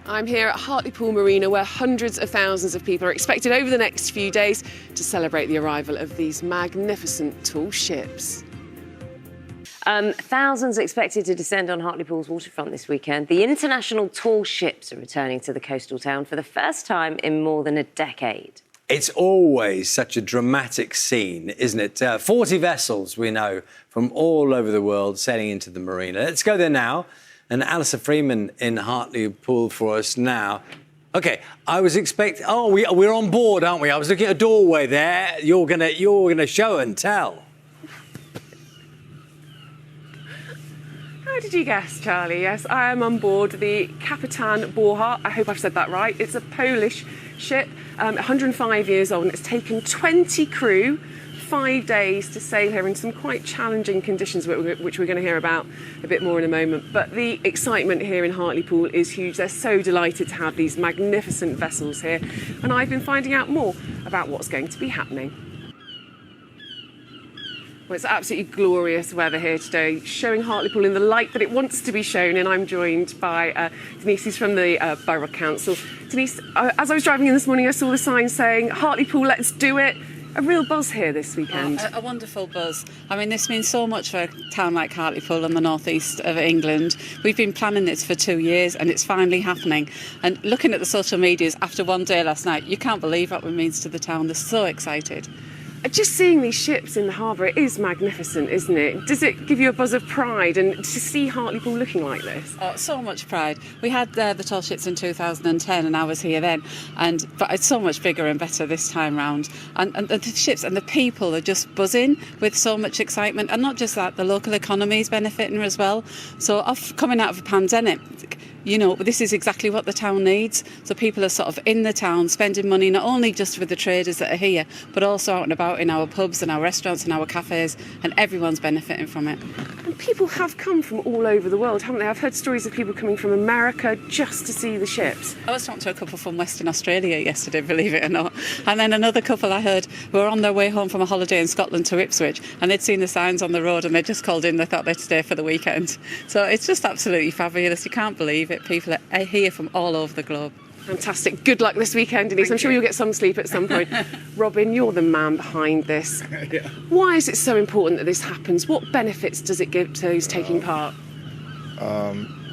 I'm here at Hartlepool Marina, where hundreds of thousands of people are expected over the next few days to celebrate the arrival of these magnificent tall ships. Thousands expected to descend on Hartlepool's waterfront this weekend. The international tall ships are returning to the coastal town for the first time in more than a decade. It's always such a dramatic scene, isn't it? 40 vessels, we know, from all over the world sailing into the marina. Let's go there now. And Alison Freeman in Hartlepool for us now. OK, I was expecting... Oh, we're on board, aren't we? I was looking at a doorway there. You're gonna show and tell. How did you guess, Charlie? Yes, I am on board the Kapitan Borchardt. I hope I've said that right. It's a Polish ship, 105 years old, and it's taken 20 crew, 5 days to sail here in some quite challenging conditions, which we're going to hear about a bit more in a moment. But the excitement here in Hartlepool is huge. They're so delighted to have these magnificent vessels here, and I've been finding out more about what's going to be happening. Well, it's absolutely glorious weather here today, showing Hartlepool in the light that it wants to be shown in. I'm joined by Denise, who's from the Borough Council. Denise, as I was driving in this morning, I saw the sign saying, Hartlepool, let's do it. A real buzz here this weekend. A wonderful buzz. I mean, this means so much for a town like Hartlepool in the northeast of England. We've been planning this for 2 years and it's finally happening. And looking at the social medias after one day last night, you can't believe what it means to the town. They're so excited. Just seeing these ships in the harbour, it is magnificent, isn't it? Does it give you a buzz of pride and to see Hartlepool looking like this? Oh, so much pride. We had the tall ships in 2010 and I was here then, but it's so much bigger and better this time round. And the ships and the people are just buzzing with so much excitement. And not just that, the local economy is benefiting as well. So coming out of a pandemic, you know, this is exactly what the town needs. So people are sort of in the town spending money, not only just with the traders that are here, but also out and about in our pubs and our restaurants and our cafes, and everyone's benefiting from it. And people have come from all over the world, haven't they? I've heard stories of people coming from America just to see the ships. I was talking to a couple from Western Australia yesterday, believe it or not. And then another couple I heard were on their way home from a holiday in Scotland to Ipswich, and they'd seen the signs on the road and they just called in, they thought they'd stay for the weekend. So it's just absolutely fabulous. You can't believe it. People are here from all over the globe. Fantastic. Good luck this weekend, Denise. I'm sure you'll get some sleep at some point. Robin, you're the man behind this. Yeah. Why is it so important that this happens? What benefits does it give to those taking part?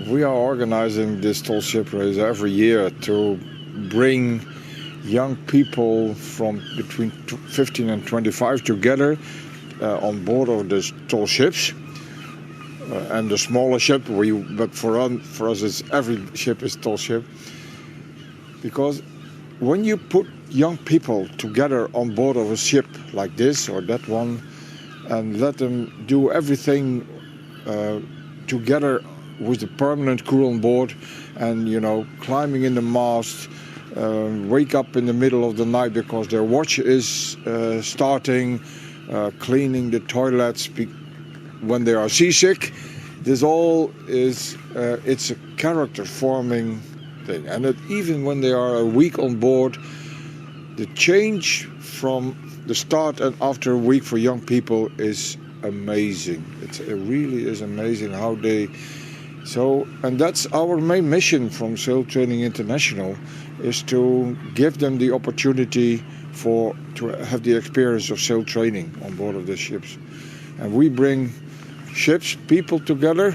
We are organising this tall ship race every year to bring young people from between 15 and 25 together on board of the tall ships. And the smaller ship, but for us, it's every ship is tall ship. Because when you put young people together on board of a ship like this or that one, and let them do everything together with the permanent crew on board, and climbing in the mast, wake up in the middle of the night because their watch is starting, cleaning the toilets when they are seasick. This all is, it's a character forming thing. And even when they are a week on board, the change from the start and after a week for young people is amazing. It really is amazing how they... and that's our main mission from Sail Training International, is to give them the opportunity to have the experience of sail training on board of the ships. And we bring people together,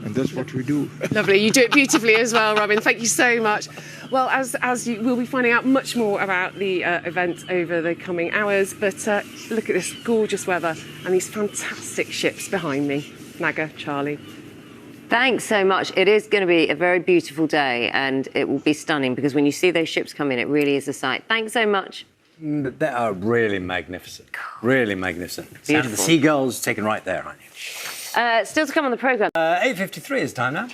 and that's what we do. Lovely. You do it beautifully as well, Robin. Thank you so much. Well, as you will be finding out much more about the event over the coming hours, but look at this gorgeous weather and these fantastic ships behind me. Naga, Charlie. Thanks so much. It is going to be a very beautiful day and it will be stunning because when you see those ships come in, it really is a sight. Thanks so much. They are really magnificent. Really magnificent. Beautiful. Sound of the seagulls taken right there, aren't you? Still to come on the programme. 8:53 is time now.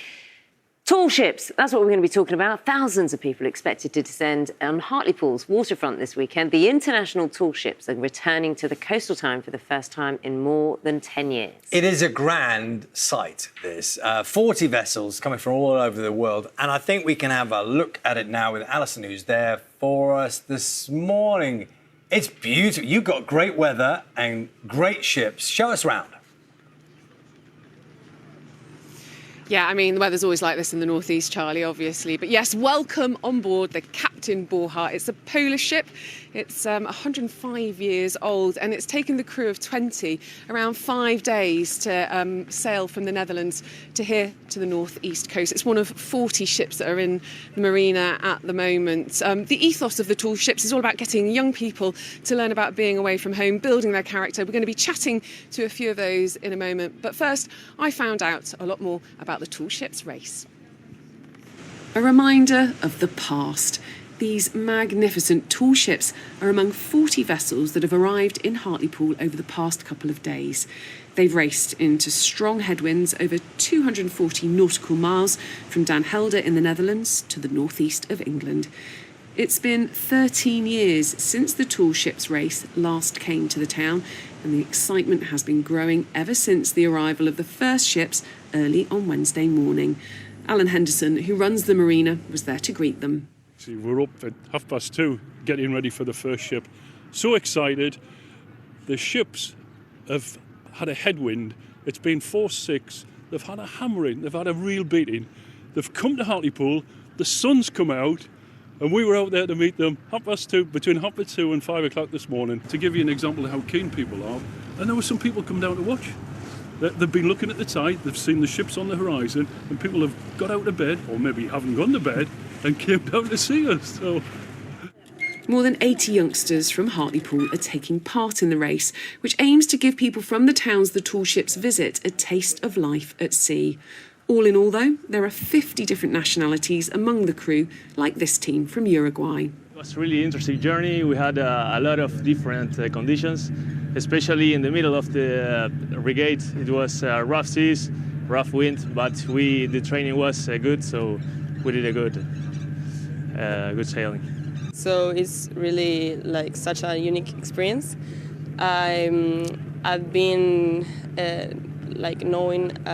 Tall ships, that's what we're going to be talking about. Thousands of people expected to descend on Hartlepool's waterfront this weekend. The international tall ships are returning to the coastal town for the first time in more than 10 years. It is a grand sight, this. 40 vessels coming from all over the world. And I think we can have a look at it now with Alison, who's there for us this morning. It's beautiful. You've got great weather and great ships. Show us around. Yeah, I mean, the weather's always like this in the northeast, Charlie, obviously. But yes, welcome on board the Captain Borja. It's a Polish ship. It's 105 years old, and it's taken the crew of 20 around 5 days to sail from the Netherlands to here to the northeast coast. It's one of 40 ships that are in the marina at the moment. The ethos of the tall ships is all about getting young people to learn about being away from home, building their character. We're going to be chatting to a few of those in a moment. But first, I found out a lot more about the tall ships race. A reminder of the past. These magnificent tall ships are among 40 vessels that have arrived in Hartlepool over the past couple of days. They've raced into strong headwinds over 240 nautical miles from Den Helder in the Netherlands to the northeast of England. It's been 13 years since the tall ships race last came to the town, and the excitement has been growing ever since the arrival of the first ships early on Wednesday morning. Alan Henderson, who runs the marina, was there to greet them. See, we're up at 2:30, getting ready for the first ship. So excited. The ships have had a headwind. It's been 4-6. They've had a hammering. They've had a real beating. They've come to Hartlepool. The sun's come out. And we were out there to meet them between 2:30 and 5 o'clock this morning, to give you an example of how keen people are. And there were some people come down to watch. They've been looking at the tide, they've seen the ships on the horizon, and people have got out of bed, or maybe haven't gone to bed, and came down to see us. So More than 80 youngsters from Hartlepool are taking part in the race, which aims to give people from the towns the tall ships visit a taste of life at sea. All in all, though, there are 50 different nationalities among the crew, like this team from Uruguay. It was a really interesting journey. We had a lot of different conditions, especially in the middle of the regatta. It was rough seas, rough wind, but the training was good, so we did a good sailing. So it's really like such a unique experience. I've been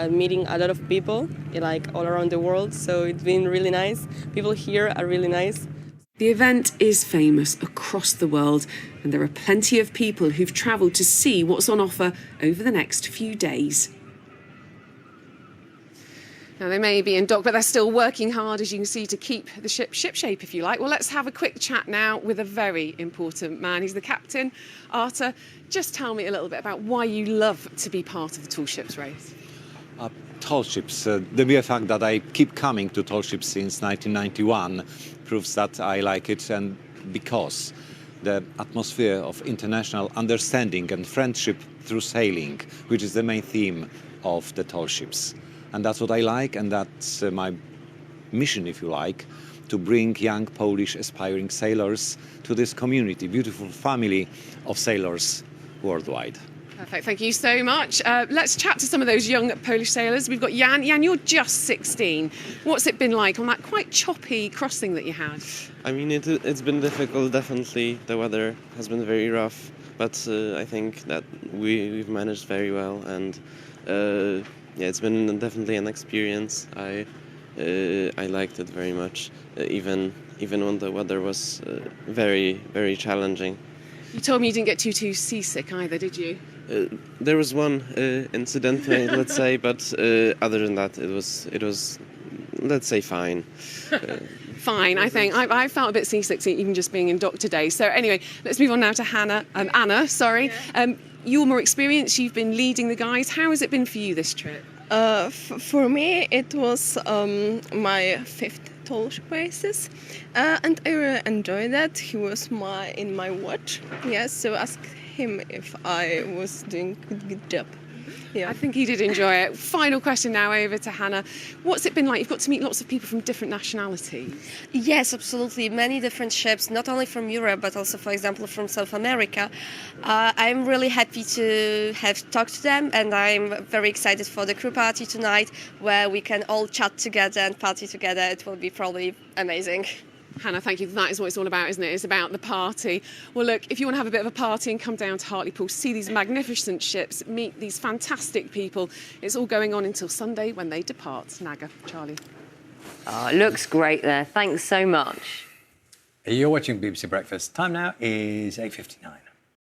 meeting a lot of people like all around the world, so it's been really nice. People here are really nice. The event is famous across the world, and there are plenty of people who've travelled to see what's on offer over the next few days. Now, they may be in dock, but they're still working hard, as you can see, to keep the ship shipshape, if you like. Well, let's have a quick chat now with a very important man. He's the captain, Arta. Just tell me a little bit about why you love to be part of the tall ships race. Tall ships. The mere fact that I keep coming to tall ships since 1991 proves that I like it, and because the atmosphere of international understanding and friendship through sailing, which is the main theme of the tall ships. And that's what I like, and that's my mission, if you like, to bring young Polish aspiring sailors to this community, beautiful family of sailors worldwide. Perfect, thank you so much. Let's chat to some of those young Polish sailors. We've got Jan. Jan, you're just 16. What's it been like on that quite choppy crossing that you had? I mean, it's been difficult, definitely. The weather has been very rough, but I think that we've managed very well, and yeah, it's been definitely an experience. I liked it very much, even when the weather was very, very challenging. You told me you didn't get too seasick either, did you? There was one incident, let's say, but other than that, it was, let's say, fine. Fine, I think. I felt a bit seasick even just being in dock today. So anyway, let's move on now to Anna. Sorry. Yeah. You're more experienced. You've been leading the guys. How has it been for you this trip? For me, it was my fifth tall ship races, and I really enjoyed that. He was in my watch. Yes, so ask him if I was doing a good job. Yeah. I think he did enjoy it. Final question now over to Hannah. What's it been like? You've got to meet lots of people from different nationalities. Yes, absolutely. Many different ships, not only from Europe, but also, for example, from South America. I'm really happy to have talked to them, and I'm very excited for the crew party tonight, where we can all chat together and party together. It will be probably amazing. Hannah, thank you. That is what it's all about, isn't it? It's about the party. Well, look, if you want to have a bit of a party and come down to Hartlepool, see these magnificent ships, meet these fantastic people, it's all going on until Sunday when they depart. Naga, Charlie. Oh, it looks great there. Thanks so much. You're watching BBC Breakfast. Time now is 8:59.